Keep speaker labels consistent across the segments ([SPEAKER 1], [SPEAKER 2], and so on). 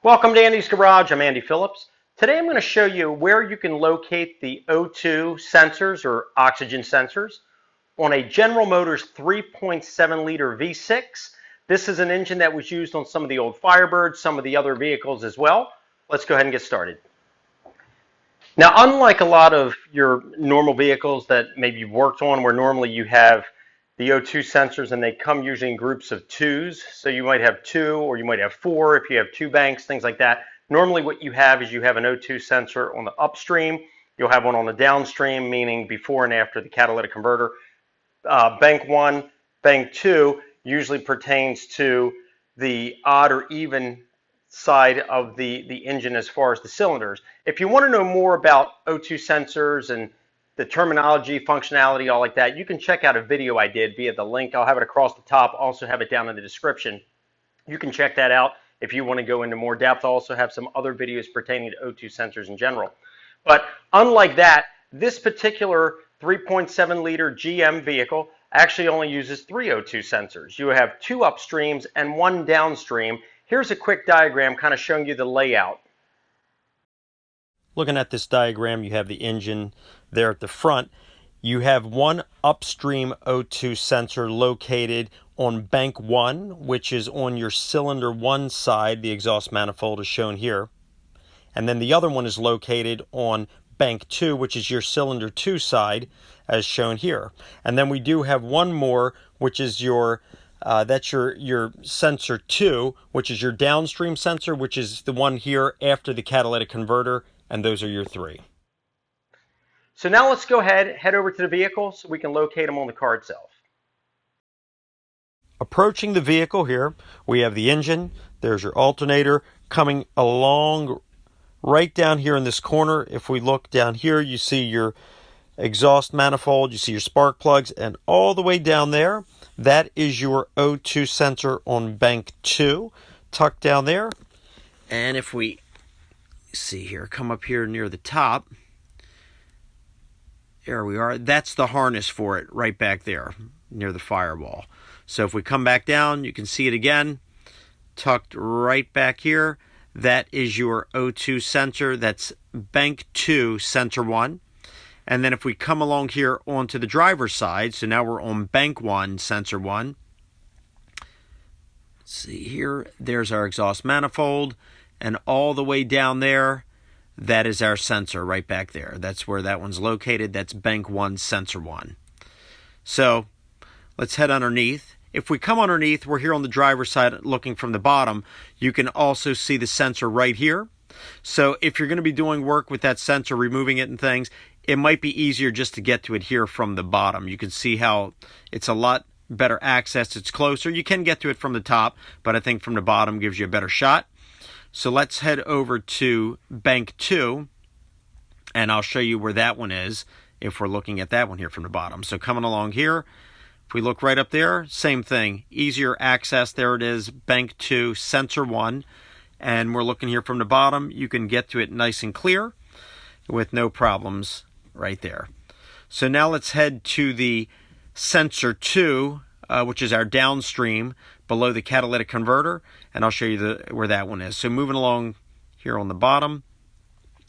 [SPEAKER 1] Welcome to Andy's Garage. I'm Andy Phillips. Today I'm going to show you where you can locate the O2 sensors or oxygen sensors on a General Motors 3.7 liter V6. This is an engine that was used on some of the old Firebirds, some of the other vehicles as well. Let's go ahead and get started. Now, unlike a lot of your normal vehicles that maybe you've worked on where normally you have the O2 sensors and they come usually in groups of twos. So you might have two or you might have four if you have two banks, things like that. Normally what you have is you have an O2 sensor on the upstream. You'll have one on the downstream, meaning before and after the catalytic converter. Bank 1, bank 2 usually pertains to the odd or even side of the engine as far as the cylinders. If you want to know more about O2 sensors and the terminology, functionality, all like that, you can check out a video I did via the link. I'll have it across the top, also have it down in the description. You can check that out if you want to go into more depth. I'll also have some other videos pertaining to O2 sensors in general. But unlike that, this particular 3.7 liter GM vehicle actually only uses three O2 sensors. You have two upstreams and one downstream. Here's a quick diagram kind of showing you the layout. Looking at this diagram, you have the engine there at the front. You have one upstream O2 sensor located on bank 1, which is on your cylinder 1 side. The exhaust manifold is shown here. And then the other one is located on bank 2, which is your cylinder 2 side, as shown here. And then we do have one more, which is your that's your sensor 2, which is your downstream sensor, which is the one here after the catalytic converter, and those are your three. So now let's go ahead, head over to the vehicle so we can locate them on the car itself. Approaching the vehicle here, we have the engine. There's your alternator coming along right down here in this corner. If we look down here, you see your exhaust manifold, you see your spark plugs, and all the way down there, that is your O2 sensor on bank 2, tucked down there. And if we see here, come up here near the top, there we are. That's the harness for it right back there near the firewall. So if we come back down, you can see it again, tucked right back here. That is your O2 sensor. That's bank 2, sensor 1. And then if we come along here onto the driver's side, so now we're on bank 1, sensor 1. Let's see here, there's our exhaust manifold. And all the way down there, that is our sensor right back there. That's where that one's located. That's bank 1, sensor 1. So let's head underneath. If we come underneath, we're here on the driver's side looking from the bottom. You can also see the sensor right here. So if you're going to be doing work with that sensor, removing it and things, it might be easier just to get to it here from the bottom. You can see how it's a lot better access. It's closer. You can get to it from the top, but I think from the bottom gives you a better shot. So let's head over to bank 2, and I'll show you where that one is if we're looking at that one here from the bottom. So coming along here, if we look right up there, same thing, easier access. There it is, bank 2, sensor 1, and we're looking here from the bottom. You can get to it nice and clear with no problems right there. So now let's head to the sensor 2, which is our downstream below the catalytic converter, and I'll show you where that one is. So moving along here on the bottom,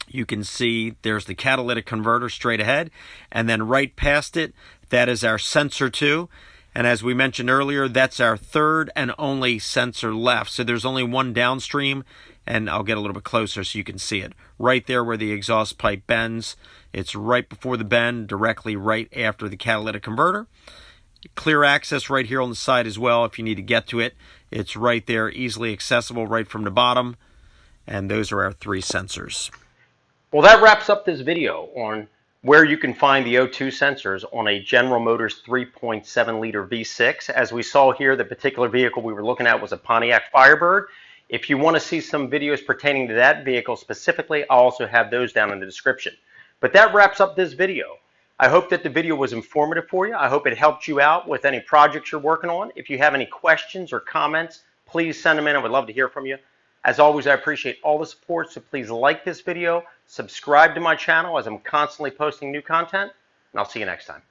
[SPEAKER 1] you can see there's the catalytic converter straight ahead, and then right past it, that is our sensor 2. And as we mentioned earlier, that's our third and only sensor left. So there's only one downstream, and I'll get a little bit closer so you can see it. Right there where the exhaust pipe bends. It's right before the bend, directly right after the catalytic converter. Clear access right here on the side as well if you need to get to it. It's right there, easily accessible right from the bottom. And those are our three sensors. Well, that wraps up this video on where you can find the O2 sensors on a General Motors 3.7 liter V6. As we saw here, the particular vehicle we were looking at was a Pontiac Firebird. If you want to see some videos pertaining to that vehicle specifically, I'll also have those down in the description. But that wraps up this video. I hope that the video was informative for you. I hope it helped you out with any projects you're working on. If you have any questions or comments, please send them in. I would love to hear from you. As always, I appreciate all the support, so please like this video, subscribe to my channel as I'm constantly posting new content, and I'll see you next time.